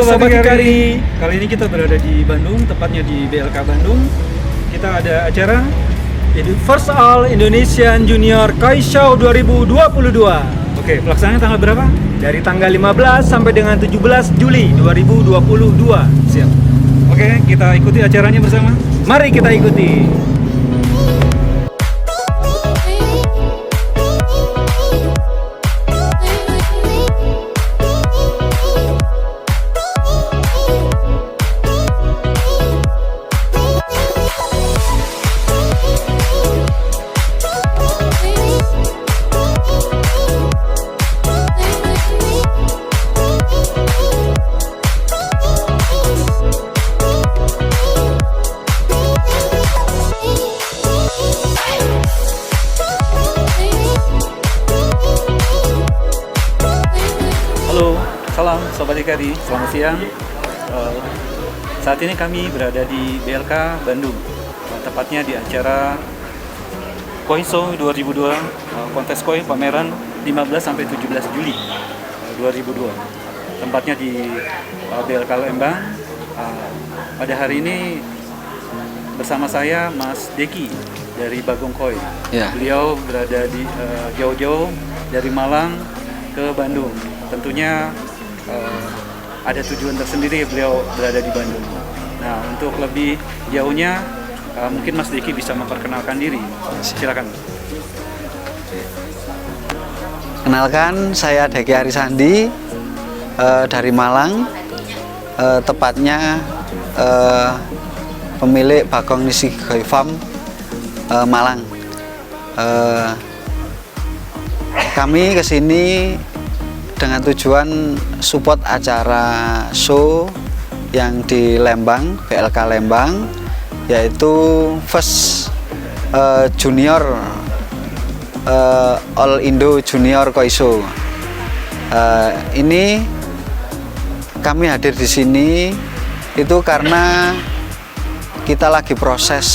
Sobat Hikari. Kali ini kita berada di Bandung, tepatnya di BLK Bandung. Kita ada acara First All Indonesian Junior Koi Show 2022. Oke, pelaksanaannya tanggal berapa? Dari tanggal 15 sampai dengan 17 Juli 2022. Siap. Oke, kita ikuti acaranya bersama. Mari kita ikuti. Salam Sobat Hikari, selamat siang. Saat ini kami berada di BLK Bandung, tepatnya di acara Koi Show 2002, kontes koi pameran 15 sampai 17 Juli 2002. Tempatnya di BLK Lembang. Pada hari ini bersama saya Mas Deki dari Bagong Koi. Ya. Beliau berada di jauh-jauh dari Malang ke Bandung. Tentunya ada tujuan tersendiri beliau berada di Bandung. Nah, untuk lebih jauhnya mungkin Mas Deki bisa memperkenalkan diri. Silakan. Kenalkan, saya Deki Arisandi dari Malang, tepatnya pemilik Bagong Nishi Koi Farm Malang. Kami kesini dengan tujuan support acara show yang di Lembang, BLK Lembang, yaitu First Junior All Indo Junior Koi Show. Ini kami hadir di sini itu karena kita lagi proses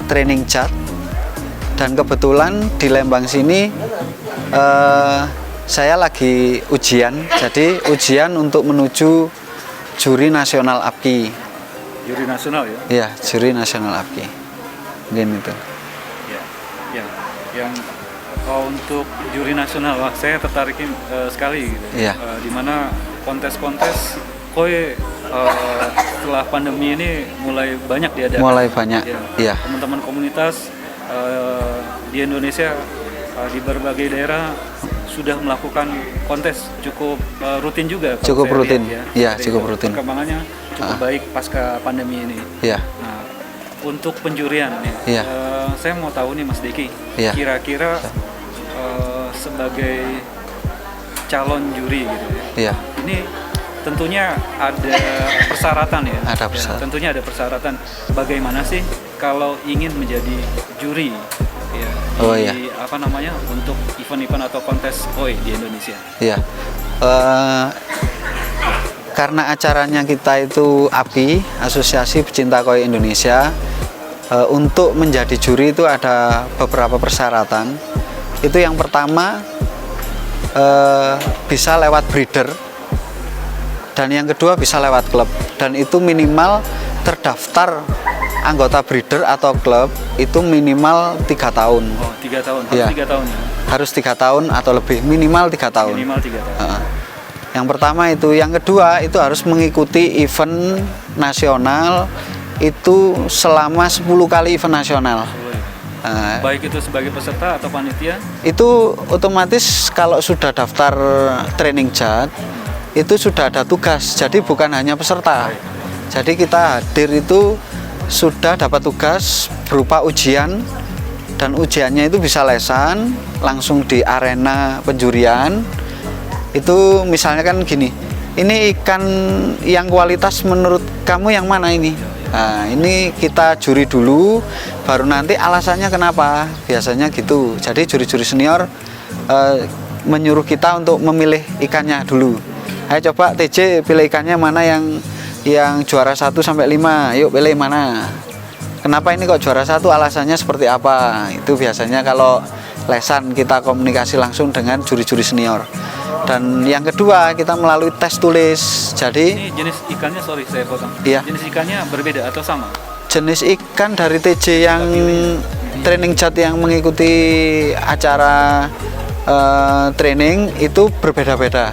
training cat, dan kebetulan di Lembang sini saya lagi ujian, jadi ujian untuk menuju juri nasional APKI. Juri nasional ya? Iya, juri nasional APKI. Mungkin itu. Ya. Yang untuk juri nasional, wah, saya tertarik sekali gitu. Iya. Dimana kontes-kontes koi setelah pandemi ini mulai banyak diadakan. Mulai banyak. Iya. Teman-teman komunitas di Indonesia di berbagai daerah sudah melakukan kontes cukup rutin juga. Cukup rutin, ya, cukup rutin. Perkembangannya cukup baik pasca pandemi ini. Iya. Nah, untuk penjurian, Iya. saya mau tahu nih Mas Deki, Iya. kira-kira sebagai calon juri gitu ya. Iya. Ini tentunya ada persyaratan ya. Ada persyaratan. Tentunya ada persyaratan. Bagaimana sih kalau ingin menjadi juri? Ya, untuk event-event atau kontes koi di Indonesia. Iya. Karena acaranya kita itu API, Asosiasi Pecinta Koi Indonesia, untuk menjadi juri itu ada beberapa persyaratan. Itu yang pertama, bisa lewat breeder, dan yang kedua bisa lewat klub, dan itu minimal terdaftar anggota breeder atau klub itu minimal 3 tahun. Oh, 3 tahun. Harus 3 tahun ya? Harus 3 tahun atau lebih, minimal 3 tahun. Minimal 3 tahun. Yang pertama itu. Yang kedua itu harus mengikuti event nasional itu selama 10 kali event nasional. Baik itu sebagai peserta atau panitia? Itu otomatis kalau sudah daftar training cat itu sudah ada tugas, jadi bukan hanya peserta. Jadi kita hadir itu sudah dapat tugas berupa ujian, dan ujiannya itu bisa lesan langsung di arena penjurian. Itu misalnya kan gini, ini ikan yang kualitas menurut kamu yang mana ini? Nah, ini kita juri dulu, baru nanti alasannya kenapa, biasanya gitu. Jadi juri-juri senior menyuruh kita untuk memilih ikannya dulu. Ayo coba TJ pilih ikannya mana yang juara 1 sampai 5, yuk pilih mana. Kenapa ini kok juara 1, alasannya seperti apa. Itu biasanya kalau lesan kita komunikasi langsung dengan juri-juri senior. Dan yang kedua kita melalui tes tulis. Jadi Ini jenis ikannya, sorry saya potong. Iya. Jenis ikannya berbeda atau sama? jenis ikan dari TJ yang training cat yang mengikuti acara training itu berbeda-beda.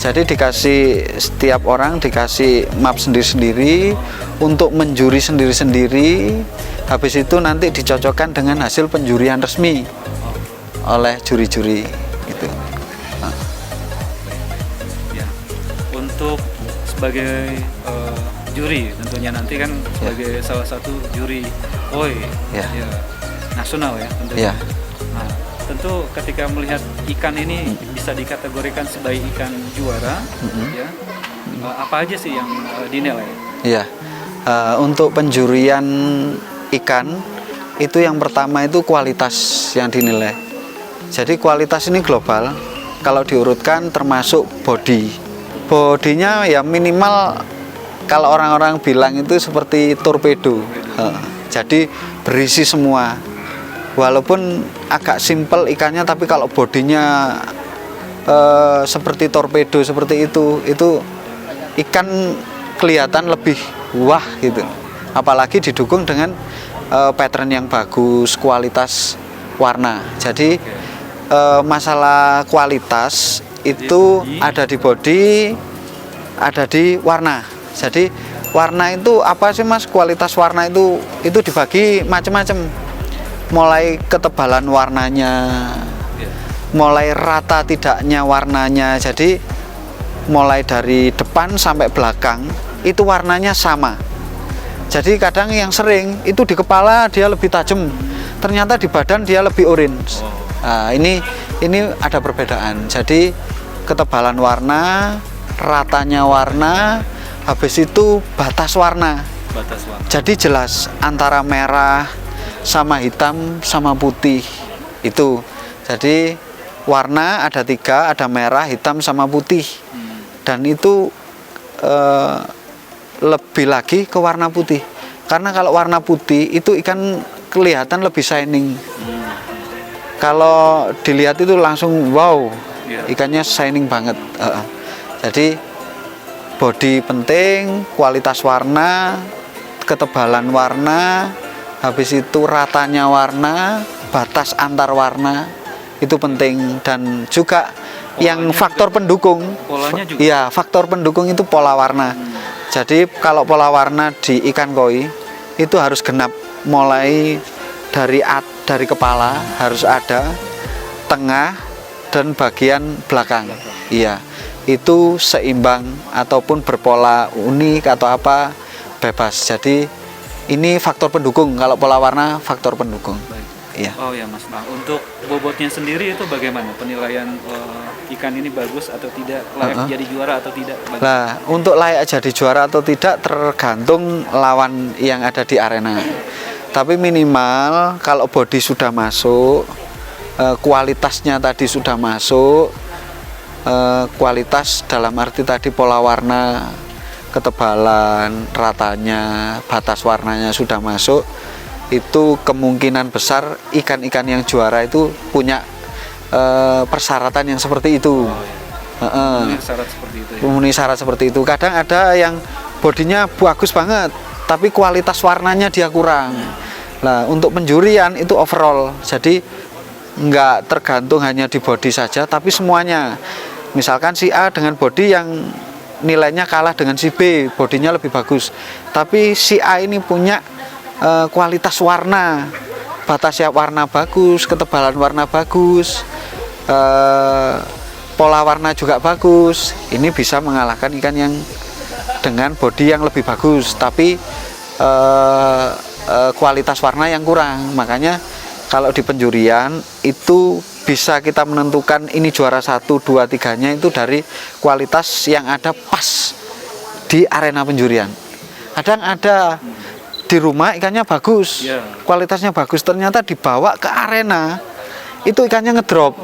Jadi dikasih, setiap orang dikasih map sendiri-sendiri untuk menjuri sendiri-sendiri. Habis itu nanti dicocokkan dengan hasil penjurian resmi oleh juri-juri itu. Ya. Untuk sebagai juri tentunya nanti kan sebagai salah satu juri koi Ya. ya, nasional ya tentunya. Ya. Nah, tentu ketika melihat ikan ini bisa dikategorikan sebagai ikan juara, ya. Apa aja sih yang dinilai? Ya, untuk penjurian ikan itu yang pertama itu kualitas yang dinilai. Jadi kualitas ini global. Kalau diurutkan termasuk bodinya ya minimal kalau orang-orang bilang itu seperti torpedo. Jadi berisi semua. Walaupun agak simpel ikannya, tapi kalau bodinya seperti torpedo seperti itu ikan kelihatan lebih wah gitu. Apalagi didukung dengan pattern yang bagus, kualitas warna. Jadi masalah kualitas itu ada di body, ada di warna. Jadi warna itu apa sih Mas? Kualitas warna itu dibagi macam-macam. Mulai ketebalan warnanya, mulai rata tidaknya warnanya. Jadi mulai dari depan sampai belakang itu warnanya sama. Jadi kadang yang sering itu di kepala dia lebih tajam, ternyata di badan dia lebih orange. Nah, ini ada perbedaan. Jadi ketebalan warna, ratanya warna, habis itu batas warna. Jadi jelas antara merah sama hitam sama putih itu. Jadi warna ada 3, ada merah, hitam sama putih. Dan itu lebih lagi ke warna putih. Karena kalau warna putih itu ikan kelihatan lebih shining. Kalau dilihat itu langsung wow, ikannya shining banget. Jadi body penting, kualitas warna, ketebalan warna, habis itu ratanya warna, batas antar warna itu penting. Dan juga yang faktor pendukung, polanya juga. Iya, faktor pendukung itu pola warna. Jadi kalau pola warna di ikan koi itu harus genap, mulai dari kepala harus ada, tengah dan bagian belakang. Iya, itu seimbang ataupun berpola unik atau apa bebas. Jadi ini faktor pendukung. Kalau pola warna faktor pendukung. Iya. Oh ya Mas. Nah, untuk bobotnya sendiri itu bagaimana penilaian ikan ini bagus atau tidak, layak jadi juara atau tidak? Nah, untuk layak jadi juara atau tidak tergantung lawan yang ada di arena. Tapi minimal kalau body sudah masuk, kualitasnya tadi sudah masuk, kualitas dalam arti tadi pola warna, ketebalan, ratanya, batas warnanya sudah masuk, itu kemungkinan besar ikan-ikan yang juara itu punya persyaratan yang seperti itu. Memenuhi syarat seperti itu. Memenuhi syarat seperti itu. Kadang ada yang bodinya bagus banget, tapi kualitas warnanya dia kurang. Nah, untuk penjurian itu overall. Jadi nggak tergantung hanya di body saja, tapi semuanya. Misalkan si A dengan body yang nilainya kalah dengan si B, bodinya lebih bagus. Tapi si A ini punya kualitas warna, batasnya warna bagus, ketebalan warna bagus, pola warna juga bagus. Ini bisa mengalahkan ikan yang dengan body yang lebih bagus, tapi kualitas warna yang kurang. Makanya kalau di penjurian itu bisa kita menentukan ini juara 1, 2, 3-nya itu dari kualitas yang ada pas di arena penjurian. Kadang ada di rumah ikannya bagus, kualitasnya bagus, ternyata dibawa ke arena itu ikannya ngedrop.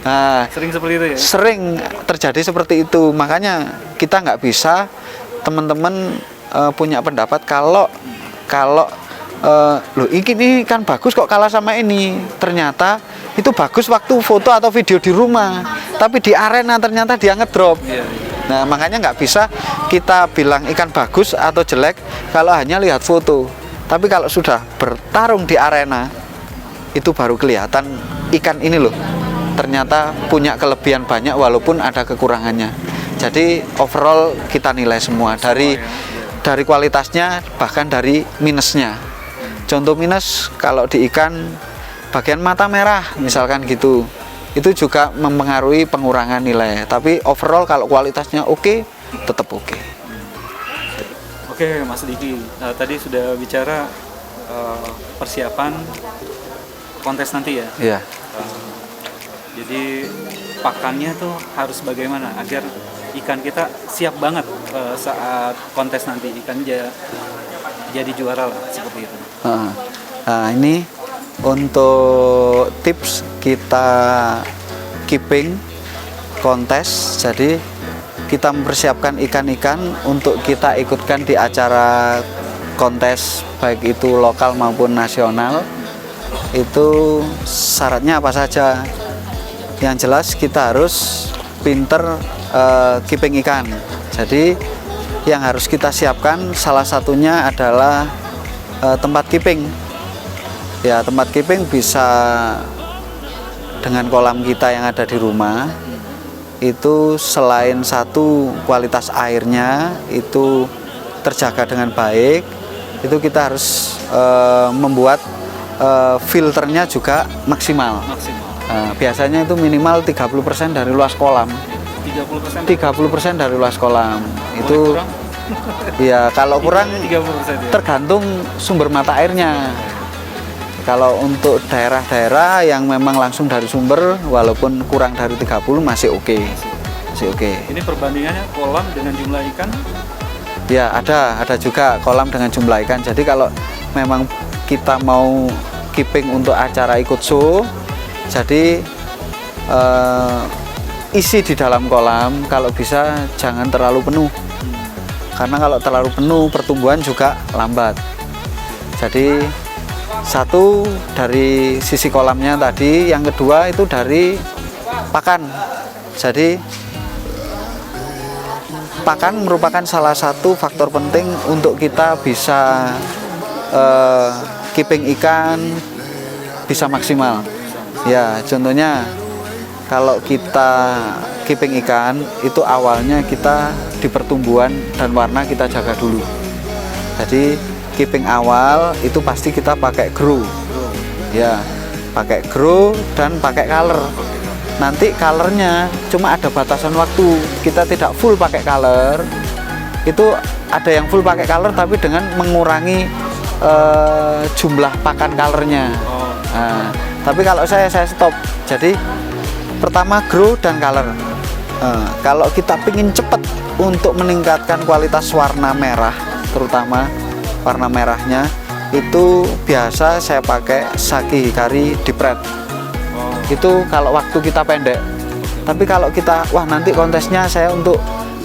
Nah, sering seperti itu ya? Sering terjadi seperti itu. Makanya kita nggak bisa, teman-teman punya pendapat kalau loh ini kan bagus kok kalah sama ini. Ternyata itu bagus waktu foto atau video di rumah, tapi di arena ternyata dia ngedrop. Iya, iya. Nah, makanya nggak bisa kita bilang ikan bagus atau jelek kalau hanya lihat foto. Tapi kalau sudah bertarung di arena, itu baru kelihatan ikan ini loh, ternyata punya kelebihan banyak walaupun ada kekurangannya. Jadi overall kita nilai semua dari kualitasnya, bahkan dari minusnya. Contoh minus kalau di ikan bagian mata merah misalkan gitu, itu juga mempengaruhi pengurangan nilai. Tapi overall kalau kualitasnya oke, tetap oke. Oke, Mas Diki, tadi sudah bicara persiapan kontes nanti ya. Iya. Jadi pakannya tuh harus bagaimana agar ikan kita siap banget saat kontes nanti, ikan jadi juara lah, seperti itu. Nah, ini untuk tips kita keeping kontes. Jadi kita mempersiapkan ikan-ikan untuk kita ikutkan di acara kontes baik itu lokal maupun nasional. Itu syaratnya apa saja? Yang jelas kita harus pinter keeping ikan. Jadi yang harus kita siapkan salah satunya adalah tempat keeping. Ya, tempat keeping bisa dengan kolam kita yang ada di rumah. Itu selain satu kualitas airnya itu terjaga dengan baik, itu kita harus membuat filternya juga maksimal. Biasanya itu minimal 30% dari luas kolam. 30% dari luas kolam. Itu ya kalau kurang 30% ya. tergantung sumber mata airnya. Kalau untuk daerah-daerah yang memang langsung dari sumber, walaupun kurang dari 30 masih oke. Masih oke. Ini perbandingannya kolam dengan jumlah ikan? Ya, ada juga kolam dengan jumlah ikan. Jadi kalau memang kita mau keeping untuk acara ikut show, jadi isi di dalam kolam kalau bisa jangan terlalu penuh. Karena kalau terlalu penuh pertumbuhan juga lambat. Jadi satu dari sisi kolamnya tadi, yang kedua itu dari pakan. Jadi pakan merupakan salah satu faktor penting untuk kita bisa keeping ikan bisa maksimal. Ya, contohnya kalau kita keeping ikan itu awalnya kita di pertumbuhan dan warna kita jaga dulu. Jadi keeping awal itu pasti kita pakai grow. Ya, pakai grow dan pakai color. Nanti colornya cuma ada batasan waktu. Kita tidak full pakai color. Itu ada yang full pakai color tapi dengan mengurangi jumlah pakan colornya. Nah, tapi kalau saya stop. Jadi pertama grow dan color. Kalau kita pingin cepat untuk meningkatkan kualitas warna merah, terutama warna merahnya, itu biasa saya pakai Saki Hikari Deep Red. Itu kalau waktu kita pendek. Tapi kalau kita nanti kontesnya saya untuk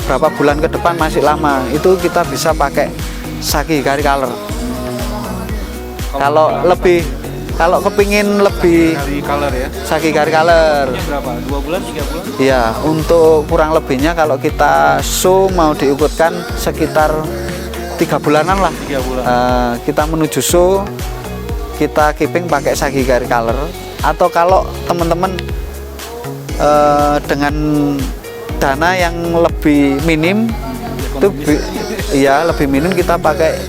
berapa bulan ke depan masih lama, itu kita bisa pakai Saki Hikari Color. Kalau kepingin lebih color ya. Saki Hikari Color. Berapa? 2 bulan, 3 bulan? Iya, untuk kurang lebihnya kalau kita show mau diikutkan sekitar 3 bulanan lah. 3 bulan. Kita menuju show, kita keeping pakai Saki Hikari Color. Atau kalau teman-teman dengan dana yang lebih minim, itu lebih minim, kita pakai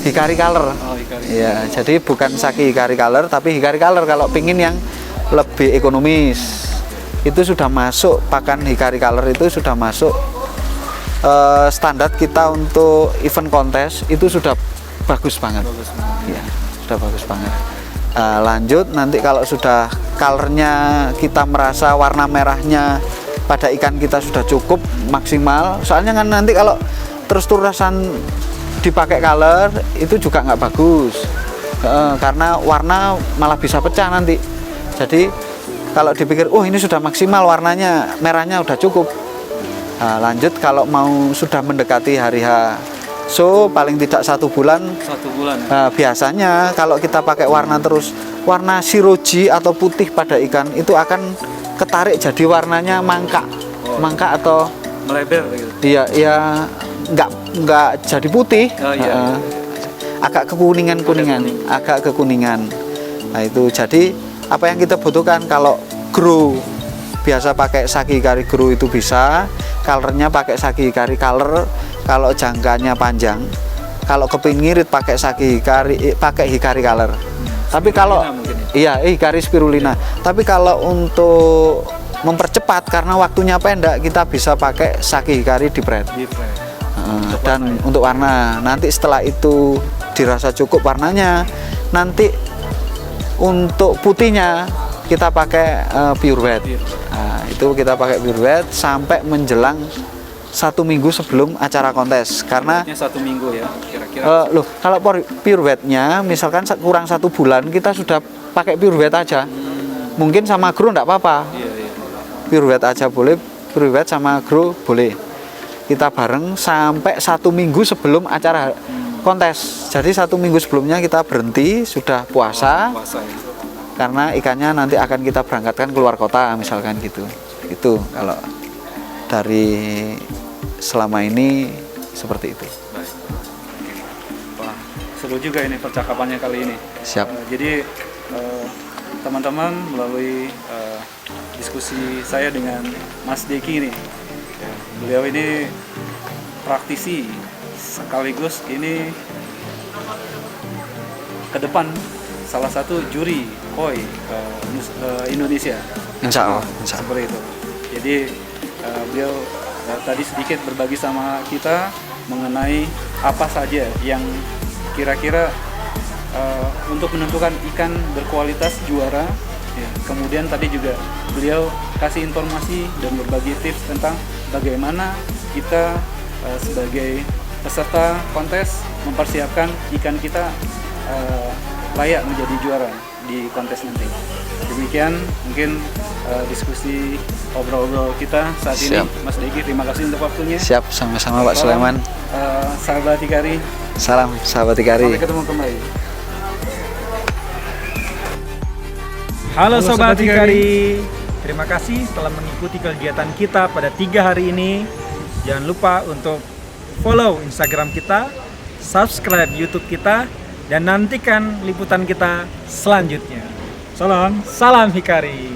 Hikari Color. Ya, jadi bukan Saki Hikari Color, tapi Hikari Color kalau pingin yang lebih ekonomis. Itu sudah masuk pakan Hikari Color, itu sudah masuk standar kita untuk event kontes, itu sudah bagus banget. Ya, sudah bagus banget. Lanjut nanti kalau sudah colornya kita merasa warna merahnya pada ikan kita sudah cukup maksimal. Soalnya kan nanti kalau terus-terusan dipakai color itu juga nggak bagus, karena warna malah bisa pecah nanti. Jadi kalau dipikir ini sudah maksimal warnanya, merahnya udah cukup. Lanjut kalau mau sudah mendekati hari H So paling tidak 1 bulan. 1 bulan ya? Nah, biasanya kalau kita pakai warna terus, warna siroji atau putih pada ikan itu akan ketarik jadi warnanya mangkak, mangkak atau Melebar gitu. iya nggak jadi putih. Oh, iya. Agak agak kekuningan. Nah itu jadi apa yang kita butuhkan kalau grow biasa pakai saki hikari grow itu bisa, colornya pakai saki hikari color kalau jangkanya panjang. Kalau kepingin ngirit pakai saki hikari, pakai hikari color. Tapi kalau hikari spirulina. Tapi kalau untuk mempercepat karena waktunya pendek, kita bisa pakai saki hikari deep red. Dan untuk warna nanti setelah itu dirasa cukup warnanya, nanti untuk putihnya kita pakai pure wet. Nah, itu kita pakai pure wet sampai menjelang 1 minggu sebelum acara kontes, karena 1 minggu ya kira-kira. Kalau pure wetnya misalkan kurang 1 bulan kita sudah pakai pure wet aja. Mungkin sama grow enggak apa-apa. Pure wet aja boleh, pure wet sama grow boleh. Kita bareng sampai 1 minggu sebelum acara kontes. Jadi 1 minggu sebelumnya kita berhenti, sudah puasa. Karena ikannya nanti akan kita berangkatkan keluar kota misalkan gitu. Itu kalau dari selama ini seperti itu. Baik. Wah, seru juga ini percakapannya kali ini. Siap. Jadi teman-teman melalui diskusi saya dengan Mas Deki ini, beliau ini praktisi sekaligus ini ke depan salah satu juri koi Indonesia. Insya Allah. Seperti itu. Jadi beliau tadi sedikit berbagi sama kita mengenai apa saja yang kira-kira untuk menentukan ikan berkualitas juara. Ya, kemudian tadi juga beliau kasih informasi dan berbagi tips tentang bagaimana kita sebagai peserta kontes mempersiapkan ikan kita layak menjadi juara di kontes nanti. Demikian mungkin diskusi obrol-obrol kita saat ini. Mas Deki, terima kasih untuk waktunya. Siap, sama-sama Pak Sulaiman. Sahabat Hikari. Salam sahabat Hikari. Sampai ketemu kembali. Halo Sobat Hikari. Terima kasih telah mengikuti kegiatan kita pada 3 hari ini. Jangan lupa untuk follow Instagram kita, subscribe YouTube kita, dan nantikan liputan kita selanjutnya. Salam Hikari.